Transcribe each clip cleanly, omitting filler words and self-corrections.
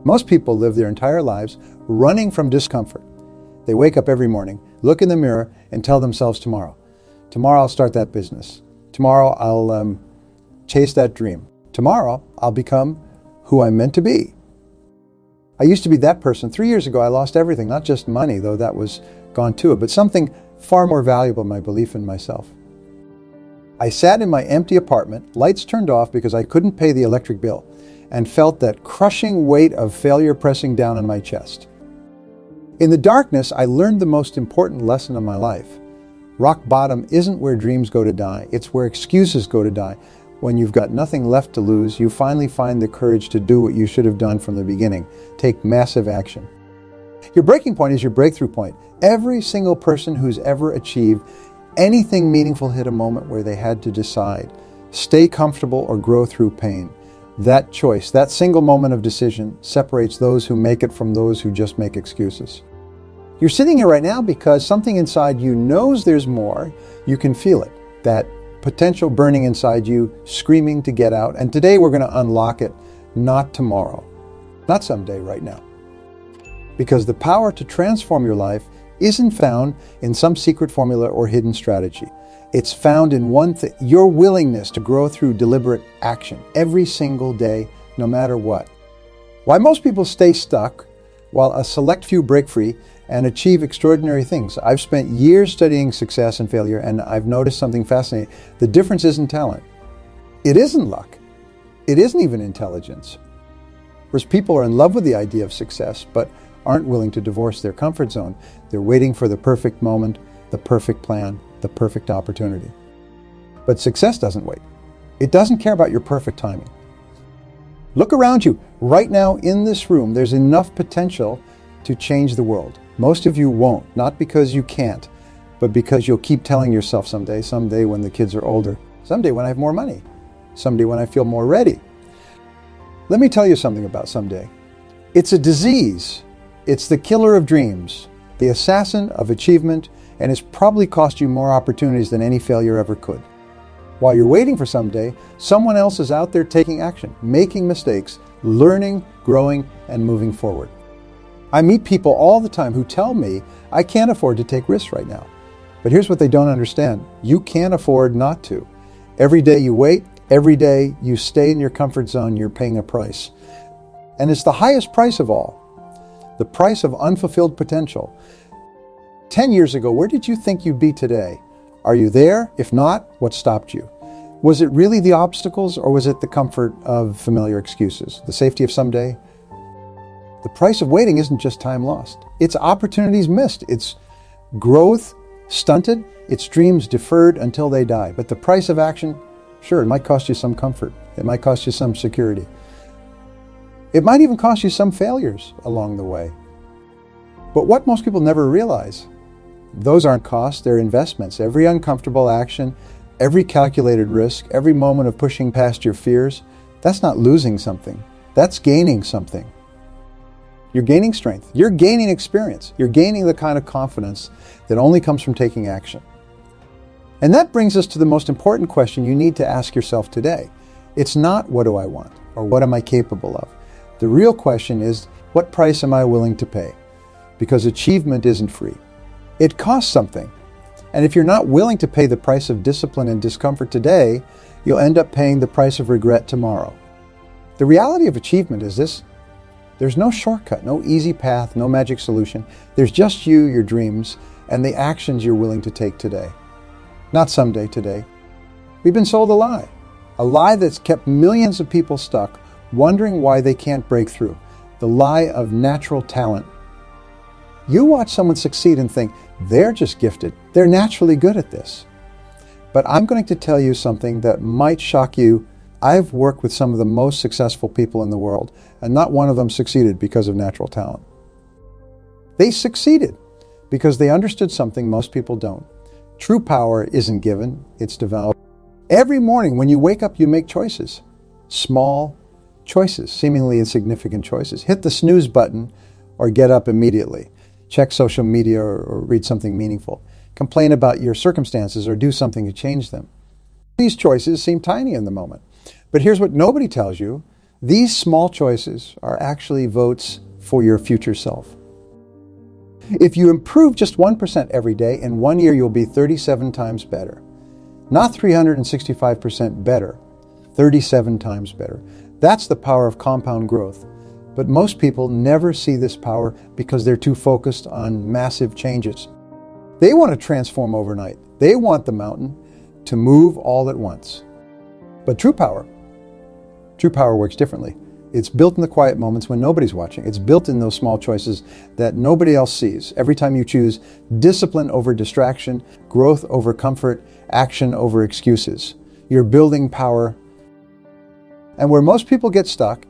Most people live their entire lives running from discomfort. They wake up every morning, look in the mirror, and tell themselves tomorrow I'll start that business. Tomorrow I'll chase that dream. Tomorrow I'll become who I'm meant to be. I used to be that person. 3 years ago I lost everything, not just money, though that was gone too, but something far more valuable, my belief in myself. I sat in my empty apartment, lights turned off because I couldn't pay the electric bill, and felt that crushing weight of failure pressing down on my chest. In the darkness, I learned the most important lesson of my life. Rock bottom isn't where dreams go to die, it's where excuses go to die. When you've got nothing left to lose, you finally find the courage to do what you should have done from the beginning. Take massive action. Your breaking point is your breakthrough point. Every single person who's ever achieved anything meaningful hit a moment where they had to decide, stay comfortable or grow through pain. That choice, that single moment of decision, separates those who make it from those who just make excuses. You're sitting here right now because something inside you knows there's more. You can feel it, that potential burning inside you, screaming to get out. And today we're going to unlock it, not tomorrow, not someday, right now. Because the power to transform your life isn't found in some secret formula or hidden strategy. It's found in one thing, your willingness to grow through deliberate action every single day, no matter what. Why most people stay stuck while a select few break free and achieve extraordinary things. I've spent years studying success and failure, and I've noticed something fascinating. The difference isn't talent. It isn't luck. It isn't even intelligence. Whereas people are in love with the idea of success, but aren't willing to divorce their comfort zone. They're waiting for the perfect moment, the perfect plan, the perfect opportunity. But success doesn't wait. It doesn't care about your perfect timing. Look around you. Right now in this room, there's enough potential to change the world. Most of you won't, not because you can't, but because you'll keep telling yourself someday when the kids are older, someday when I have more money, someday when I feel more ready. Let me tell you something about someday. It's a disease. It's the killer of dreams, the assassin of achievement, and it's probably cost you more opportunities than any failure ever could. While you're waiting for someday, someone else is out there taking action, making mistakes, learning, growing, and moving forward. I meet people all the time who tell me, I can't afford to take risks right now. But here's what they don't understand. You can't afford not to. Every day you wait, every day you stay in your comfort zone, you're paying a price. And it's the highest price of all, the price of unfulfilled potential. 10 years ago, where did you think you'd be today? Are you there? If not, what stopped you? Was it really the obstacles, or was it the comfort of familiar excuses, the safety of someday? The price of waiting isn't just time lost. It's opportunities missed. It's growth stunted. It's dreams deferred until they die. But the price of action, sure, it might cost you some comfort. It might cost you some security. It might even cost you some failures along the way. But what most people never realize, those aren't costs, they're investments. Every uncomfortable action, every calculated risk, every moment of pushing past your fears, that's not losing something. That's gaining something. You're gaining strength. You're gaining experience. You're gaining the kind of confidence that only comes from taking action. And that brings us to the most important question you need to ask yourself today. It's not what do I want or what am I capable of? The real question is, what price am I willing to pay? Because achievement isn't free. It costs something. And if you're not willing to pay the price of discipline and discomfort today, you'll end up paying the price of regret tomorrow. The reality of achievement is this. There's no shortcut, no easy path, no magic solution. There's just you, your dreams, and the actions you're willing to take today. Not someday, today. We've been sold a lie that's kept millions of people stuck, wondering why they can't break through. The lie of natural talent. You watch someone succeed and think, they're just gifted. They're naturally good at this. But I'm going to tell you something that might shock you. I've worked with some of the most successful people in the world, and not one of them succeeded because of natural talent. They succeeded because they understood something most people don't. True power isn't given, it's developed. Every morning when you wake up, you make choices. Small choices, seemingly insignificant choices. Hit the snooze button or get up immediately. Check social media or read something meaningful. Complain about your circumstances or do something to change them. These choices seem tiny in the moment. But here's what nobody tells you. These small choices are actually votes for your future self. If you improve just 1% every day, in 1 year you'll be 37 times better. Not 365% better, 37 times better. That's the power of compound growth. But most people never see this power because they're too focused on massive changes. They want to transform overnight. They want the mountain to move all at once. But true power works differently. It's built in the quiet moments when nobody's watching. It's built in those small choices that nobody else sees. Every time you choose discipline over distraction, growth over comfort, action over excuses, you're building power. And where most people get stuck,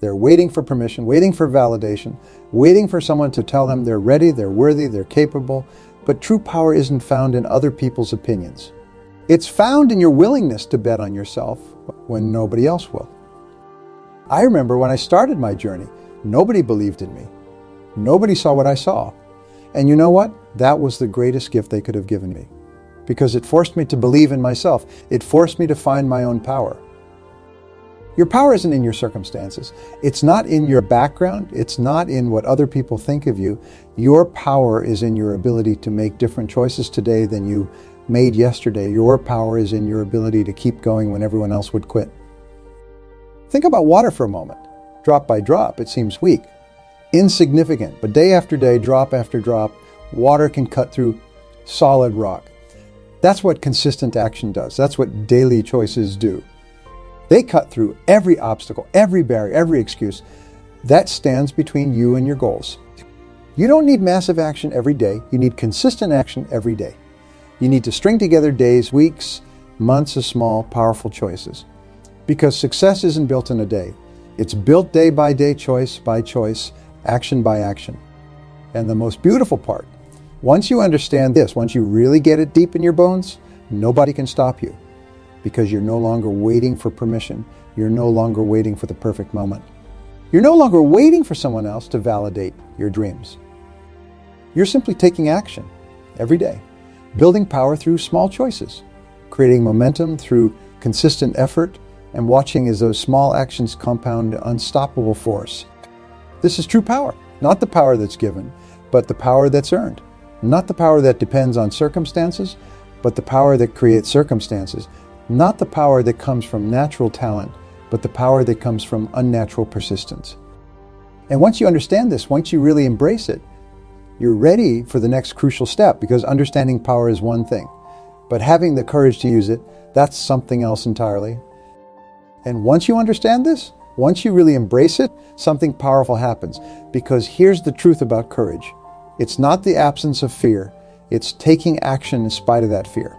they're waiting for permission, waiting for validation, waiting for someone to tell them they're ready, they're worthy, they're capable. But true power isn't found in other people's opinions. It's found in your willingness to bet on yourself when nobody else will. I remember when I started my journey, nobody believed in me. Nobody saw what I saw. And you know what? That was the greatest gift they could have given me, because it forced me to believe in myself. It forced me to find my own power. Your power isn't in your circumstances. It's not in your background. It's not in what other people think of you. Your power is in your ability to make different choices today than you made yesterday. Your power is in your ability to keep going when everyone else would quit. Think about water for a moment. Drop by drop, it seems weak, insignificant, but day after day, drop after drop, water can cut through solid rock. That's what consistent action does. That's what daily choices do. They cut through every obstacle, every barrier, every excuse that stands between you and your goals. You don't need massive action every day. You need consistent action every day. You need to string together days, weeks, months of small, powerful choices. Because success isn't built in a day. It's built day by day, choice by choice, action by action. And the most beautiful part, once you understand this, once you really get it deep in your bones, nobody can stop you. Because you're no longer waiting for permission. You're no longer waiting for the perfect moment. You're no longer waiting for someone else to validate your dreams. You're simply taking action every day, building power through small choices, creating momentum through consistent effort, and watching as those small actions compound unstoppable force. This is true power, not the power that's given, but the power that's earned. Not the power that depends on circumstances, but the power that creates circumstances. Not the power that comes from natural talent, but the power that comes from unnatural persistence. And once you understand this, once you really embrace it, you're ready for the next crucial step, because understanding power is one thing, but having the courage to use it, that's something else entirely. And once you understand this, once you really embrace it, something powerful happens. Because here's the truth about courage. It's not the absence of fear. It's taking action in spite of that fear.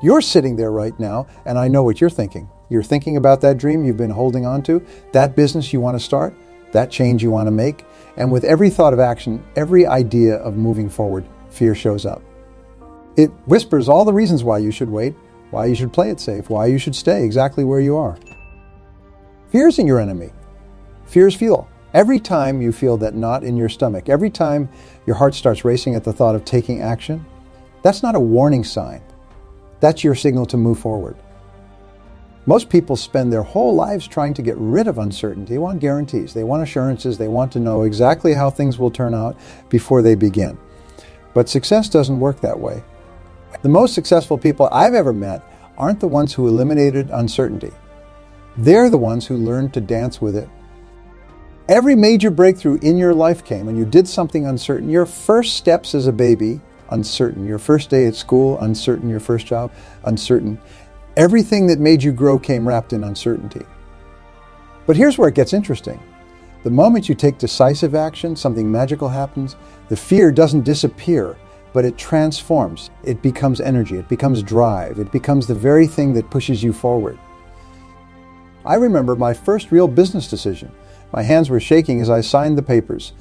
You're sitting there right now, and I know what you're thinking. You're thinking about that dream you've been holding on to, that business you want to start, that change you want to make. And with every thought of action, every idea of moving forward, fear shows up. It whispers all the reasons why you should wait, why you should play it safe, why you should stay exactly where you are. Fear isn't your enemy. Fear is fuel. Every time you feel that knot in your stomach, every time your heart starts racing at the thought of taking action, that's not a warning sign. That's your signal to move forward. Most people spend their whole lives trying to get rid of uncertainty. They want guarantees. They want assurances. They want to know exactly how things will turn out before they begin. But success doesn't work that way. The most successful people I've ever met aren't the ones who eliminated uncertainty. They're the ones who learned to dance with it. Every major breakthrough in your life came when you did something uncertain. Your first steps as a baby, uncertain. Your first day at school, uncertain. Your first job, uncertain. Everything that made you grow came wrapped in uncertainty. But here's where it gets interesting. The moment you take decisive action, something magical happens. The fear doesn't disappear, but it transforms. It becomes energy. It becomes drive. It becomes the very thing that pushes you forward. I remember my first real business decision. My hands were shaking as I signed the papers.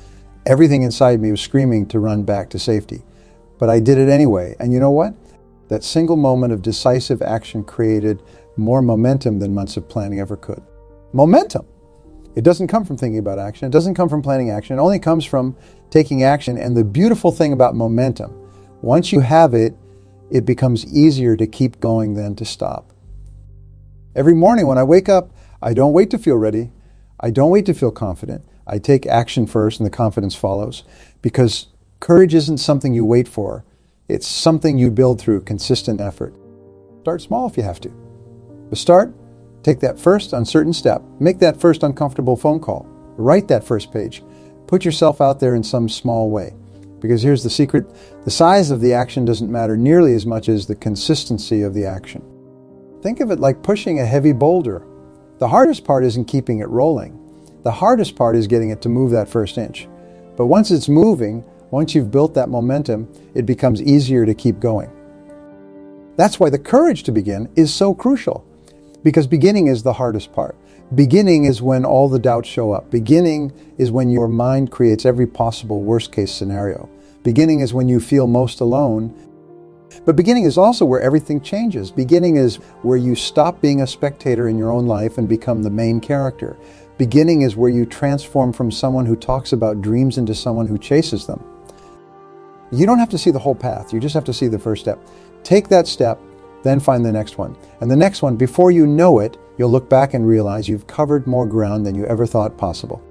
Everything inside me was screaming to run back to safety. But I did it anyway. And you know what? That single moment of decisive action created more momentum than months of planning ever could. Momentum! It doesn't come from thinking about action. It doesn't come from planning action. It only comes from taking action. And the beautiful thing about momentum, once you have it, it becomes easier to keep going than to stop. Every morning when I wake up, I don't wait to feel ready. I don't wait to feel confident. I take action first and the confidence follows, because courage isn't something you wait for. It's something you build through consistent effort. Start small if you have to. But start, take that first uncertain step. Make that first uncomfortable phone call. Write that first page. Put yourself out there in some small way. Because here's the secret. The size of the action doesn't matter nearly as much as the consistency of the action. Think of it like pushing a heavy boulder. The hardest part isn't keeping it rolling. The hardest part is getting it to move that first inch. But once it's moving, once you've built that momentum, it becomes easier to keep going. That's why the courage to begin is so crucial, because beginning is the hardest part. Beginning is when all the doubts show up. Beginning is when your mind creates every possible worst-case scenario. Beginning is when you feel most alone. But beginning is also where everything changes. Beginning is where you stop being a spectator in your own life and become the main character. Beginning is where you transform from someone who talks about dreams into someone who chases them. You don't have to see the whole path. You just have to see the first step. Take that step, then find the next one. And the next one, before you know it, you'll look back and realize you've covered more ground than you ever thought possible.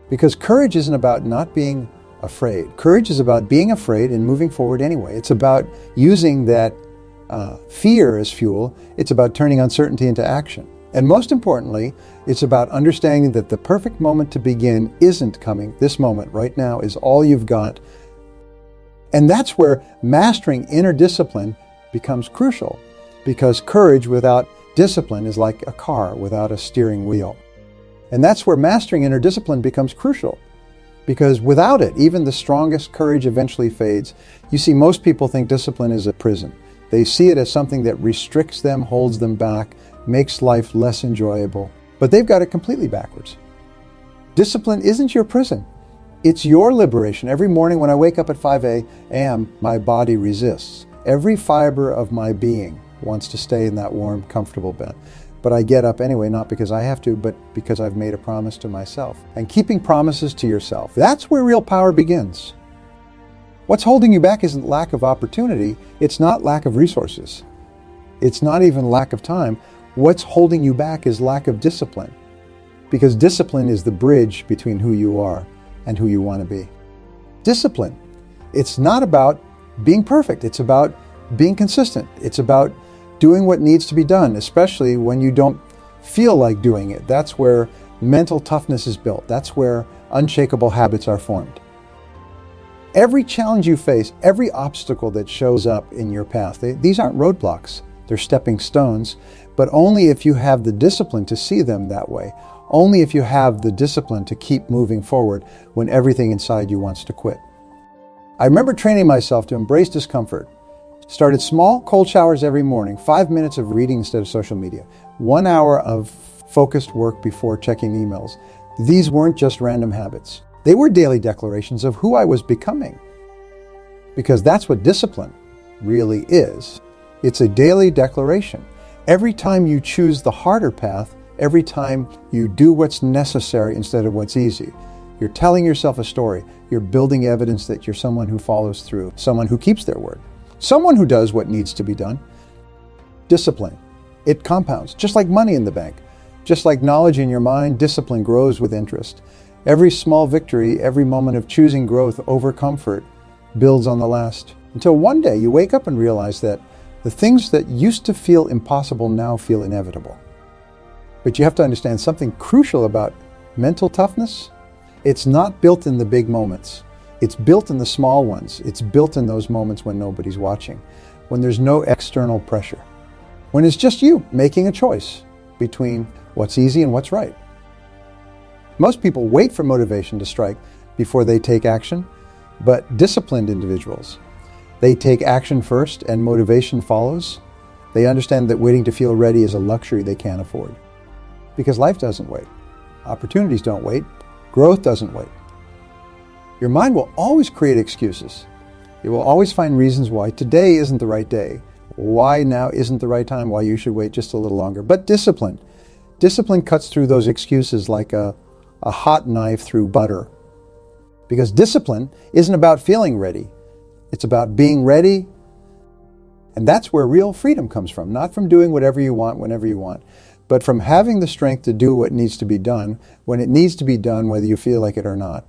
Because courage isn't about not being afraid. Courage is about being afraid and moving forward anyway. It's about using that fear as fuel. It's about turning uncertainty into action. And most importantly, it's about understanding that the perfect moment to begin isn't coming. This moment right now is all you've got. And that's where mastering inner discipline becomes crucial, because courage without discipline is like a car without a steering wheel. And that's where mastering inner discipline becomes crucial, because without it, even the strongest courage eventually fades. You see, most people think discipline is a prison. They see it as something that restricts them, holds them back, makes life less enjoyable. But they've got it completely backwards. Discipline isn't your prison. It's your liberation. Every morning when I wake up at 5 a.m., my body resists. Every fiber of my being wants to stay in that warm, comfortable bed. But I get up anyway, not because I have to, but because I've made a promise to myself. And keeping promises to yourself, that's where real power begins. What's holding you back isn't lack of opportunity. It's not lack of resources. It's not even lack of time. What's holding you back is lack of discipline. Because discipline is the bridge between who you are and who you want to be. Discipline. It's not about being perfect. It's about being consistent. It's about doing what needs to be done, especially when you don't feel like doing it. That's where mental toughness is built. That's where unshakable habits are formed. Every challenge you face, every obstacle that shows up in your path, these aren't roadblocks. They're stepping stones, but only if you have the discipline to see them that way. Only if you have the discipline to keep moving forward when everything inside you wants to quit. I remember training myself to embrace discomfort. Started small, cold showers every morning, 5 minutes of reading instead of social media, 1 hour of focused work before checking emails. These weren't just random habits. They were daily declarations of who I was becoming. Because that's what discipline really is. It's a daily declaration. Every time you choose the harder path, every time you do what's necessary instead of what's easy, you're telling yourself a story. You're building evidence that you're someone who follows through, someone who keeps their word, someone who does what needs to be done. Discipline. It compounds, just like money in the bank. Just like knowledge in your mind, discipline grows with interest. Every small victory, every moment of choosing growth over comfort builds on the last, until one day you wake up and realize that the things that used to feel impossible now feel inevitable. But you have to understand something crucial about mental toughness. It's not built in the big moments. It's built in the small ones. It's built in those moments when nobody's watching, when there's no external pressure, when it's just you making a choice between what's easy and what's right. Most people wait for motivation to strike before they take action, but disciplined individuals, they take action first and motivation follows. They understand that waiting to feel ready is a luxury they can't afford. Because life doesn't wait. Opportunities don't wait. Growth doesn't wait. Your mind will always create excuses. It will always find reasons why today isn't the right day, why now isn't the right time, why you should wait just a little longer. But discipline cuts through those excuses like a hot knife through butter. Because discipline isn't about feeling ready. It's about being ready. And that's where real freedom comes from, not from doing whatever you want, whenever you want, but from having the strength to do what needs to be done when it needs to be done, whether you feel like it or not.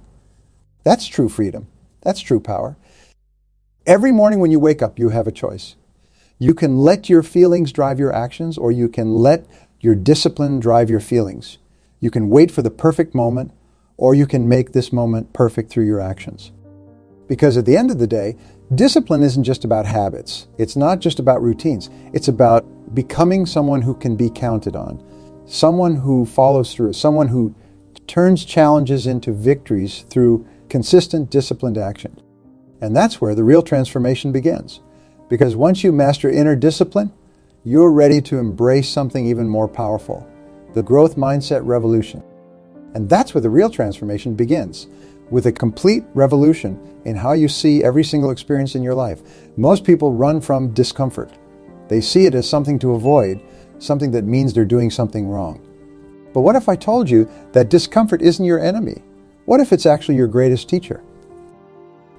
That's true freedom. That's true power. Every morning when you wake up, you have a choice. You can let your feelings drive your actions, or you can let your discipline drive your feelings. You can wait for the perfect moment, or you can make this moment perfect through your actions. Because at the end of the day, discipline isn't just about habits. It's not just about routines. It's about becoming someone who can be counted on, someone who follows through, someone who turns challenges into victories through consistent, disciplined action. And that's where the real transformation begins. Because once you master inner discipline, you're ready to embrace something even more powerful, the growth mindset revolution. And that's where the real transformation begins, with a complete revolution in how you see every single experience in your life. Most people run from discomfort. They see it as something to avoid, something that means they're doing something wrong. But what if I told you that discomfort isn't your enemy? What if it's actually your greatest teacher?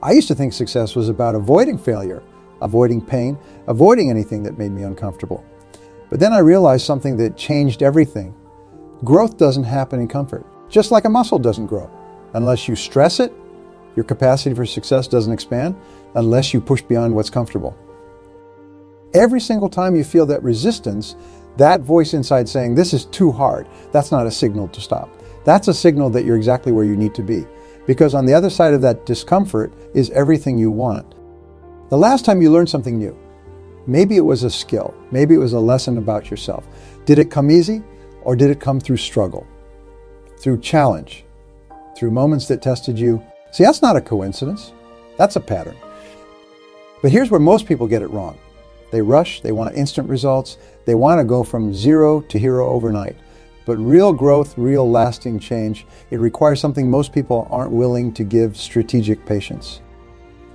I used to think success was about avoiding failure, avoiding pain, avoiding anything that made me uncomfortable. But then I realized something that changed everything. Growth doesn't happen in comfort, just like a muscle doesn't grow. Unless you stress it, your capacity for success doesn't expand, unless you push beyond what's comfortable. Every single time you feel that resistance, that voice inside saying, this is too hard, that's not a signal to stop. That's a signal that you're exactly where you need to be. Because on the other side of that discomfort is everything you want. The last time you learned something new, maybe it was a skill, maybe it was a lesson about yourself. Did it come easy, or did it come through struggle, through challenge, through moments that tested you? See, that's not a coincidence. That's a pattern. But here's where most people get it wrong. They rush, they want instant results, they want to go from zero to hero overnight. But real growth, real lasting change, it requires something most people aren't willing to give: strategic patience.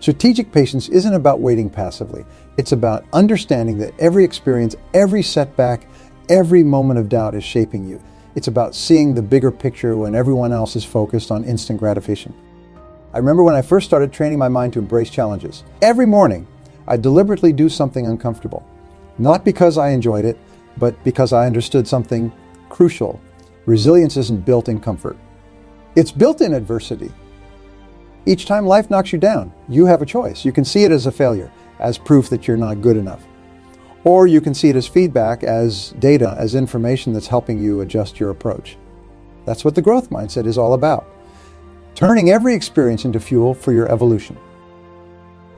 Strategic patience isn't about waiting passively. It's about understanding that every experience, every setback, every moment of doubt is shaping you. It's about seeing the bigger picture when everyone else is focused on instant gratification. I remember when I first started training my mind to embrace challenges. Every morning, I deliberately do something uncomfortable. Not because I enjoyed it, but because I understood something crucial. Resilience isn't built in comfort. It's built in adversity. Each time life knocks you down, you have a choice. You can see it as a failure, as proof that you're not good enough. Or you can see it as feedback, as data, as information that's helping you adjust your approach. That's what the growth mindset is all about. Turning every experience into fuel for your evolution.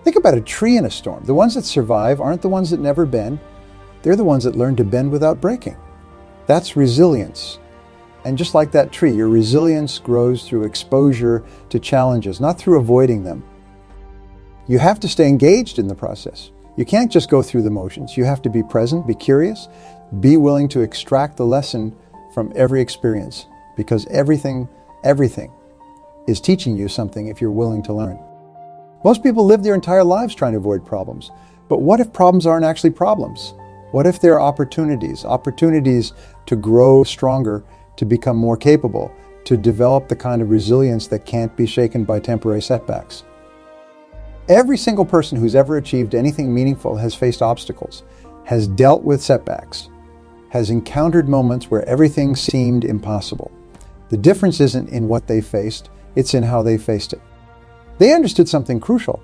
Think about a tree in a storm. The ones that survive aren't the ones that never bend. They're the ones that learn to bend without breaking. That's resilience. And just like that tree, your resilience grows through exposure to challenges, not through avoiding them. You have to stay engaged in the process. You can't just go through the motions. You have to be present, be curious, be willing to extract the lesson from every experience, because everything is teaching you something if you're willing to learn. Most people live their entire lives trying to avoid problems. But what if problems aren't actually problems? What if they're opportunities to grow stronger, to become more capable, to develop the kind of resilience that can't be shaken by temporary setbacks? Every single person who's ever achieved anything meaningful has faced obstacles, has dealt with setbacks, has encountered moments where everything seemed impossible. The difference isn't in what they faced, it's in how they faced it. They understood something crucial,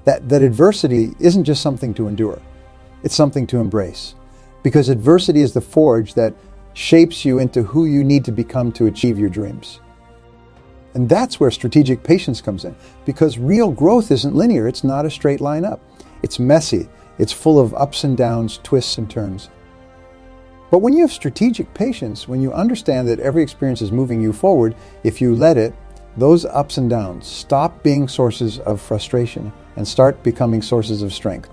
that adversity isn't just something to endure, it's something to embrace. Because adversity is the forge that shapes you into who you need to become to achieve your dreams. And that's where strategic patience comes in, because real growth isn't linear. It's not a straight line up. It's messy. It's full of ups and downs, twists and turns. But when you have strategic patience, when you understand that every experience is moving you forward, if you let it, those ups and downs stop being sources of frustration and start becoming sources of strength.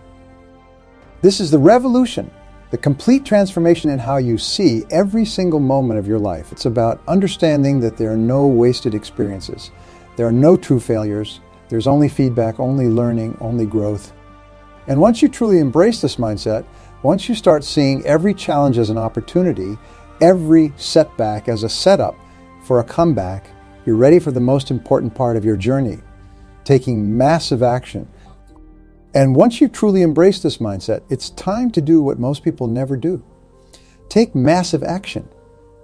This is the revolution, the complete transformation in how you see every single moment of your life. It's about understanding that there are no wasted experiences. There are no true failures. There's only feedback, only learning, only growth. And once you truly embrace this mindset, once you start seeing every challenge as an opportunity, every setback as a setup for a comeback, you're ready for the most important part of your journey, taking massive action. And once you truly embrace this mindset, it's time to do what most people never do. Take massive action.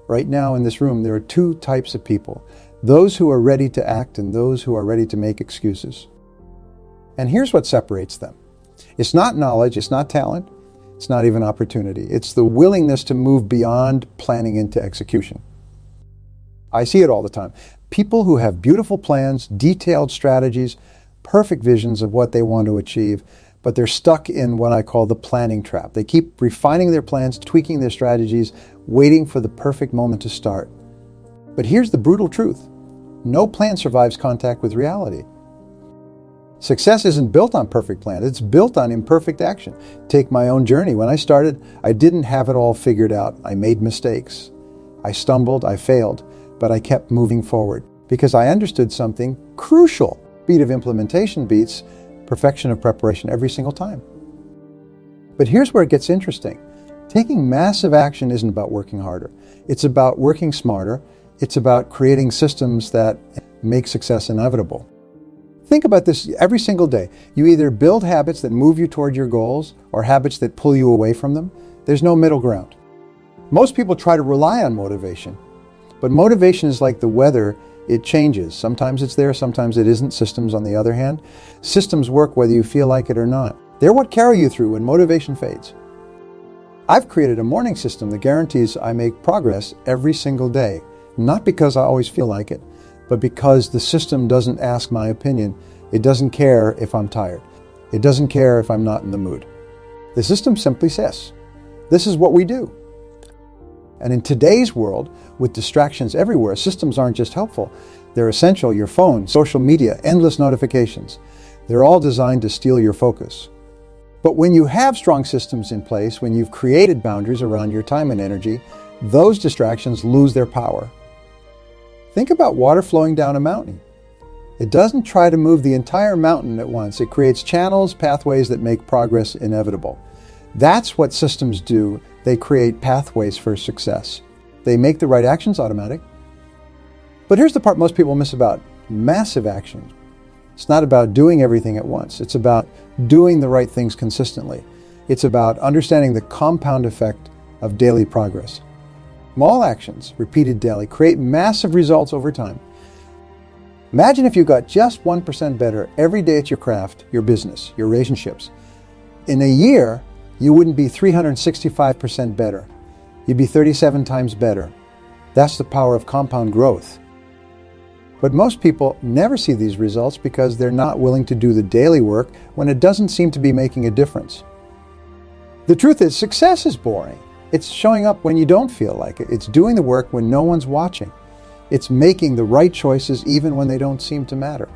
Right now in this room, there are two types of people: those who are ready to act and those who are ready to make excuses. And here's what separates them. It's not knowledge, it's not talent, it's not even opportunity. It's the willingness to move beyond planning into execution. I see it all the time. People who have beautiful plans, detailed strategies, perfect visions of what they want to achieve, but they're stuck in what I call the planning trap. They keep refining their plans, tweaking their strategies, waiting for the perfect moment to start. But here's the brutal truth. No plan survives contact with reality. Success isn't built on perfect plans. It's built on imperfect action. Take my own journey. When I started, I didn't have it all figured out. I made mistakes. I stumbled, I failed, but I kept moving forward because I understood something crucial. Speed of implementation beats perfection of preparation every single time. But here's where it gets interesting. Taking massive action isn't about working harder. It's about working smarter. It's about creating systems that make success inevitable. Think about this every single day. You either build habits that move you toward your goals or habits that pull you away from them. There's no middle ground. Most people try to rely on motivation, but motivation is like the weather. It changes. Sometimes it's there, sometimes it isn't. Systems, on the other hand, systems work whether you feel like it or not. They're what carry you through when motivation fades. I've created a morning system that guarantees I make progress every single day, not because I always feel like it, but because the system doesn't ask my opinion. It doesn't care if I'm tired. It doesn't care if I'm not in the mood. The system simply says, this is what we do. And in today's world, with distractions everywhere, systems aren't just helpful. They're essential. Your phone, social media, endless notifications. They're all designed to steal your focus. But when you have strong systems in place, when you've created boundaries around your time and energy, those distractions lose their power. Think about water flowing down a mountain. It doesn't try to move the entire mountain at once. It creates channels, pathways that make progress inevitable. That's what systems do. They create pathways for success. They make the right actions automatic. But here's the part most people miss about massive action. It's not about doing everything at once. It's about doing the right things consistently. It's about understanding the compound effect of daily progress. Small actions, repeated daily, create massive results over time. Imagine if you got just 1% better every day at your craft, your business, your relationships. In a year, you wouldn't be 365% better. You'd be 37 times better. That's the power of compound growth. But most people never see these results because they're not willing to do the daily work when it doesn't seem to be making a difference. The truth is, success is boring. It's showing up when you don't feel like it. It's doing the work when no one's watching. It's making the right choices even when they don't seem to matter,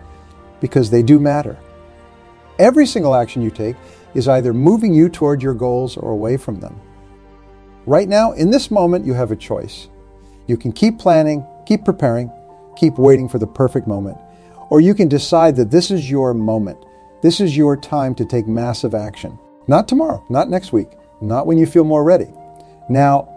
because they do matter. Every single action you take is either moving you toward your goals or away from them. Right now, in this moment, you have a choice. You can keep planning, keep preparing, keep waiting for the perfect moment, or you can decide that this is your moment. This is your time to take massive action. Not tomorrow, not next week, not when you feel more ready. Now,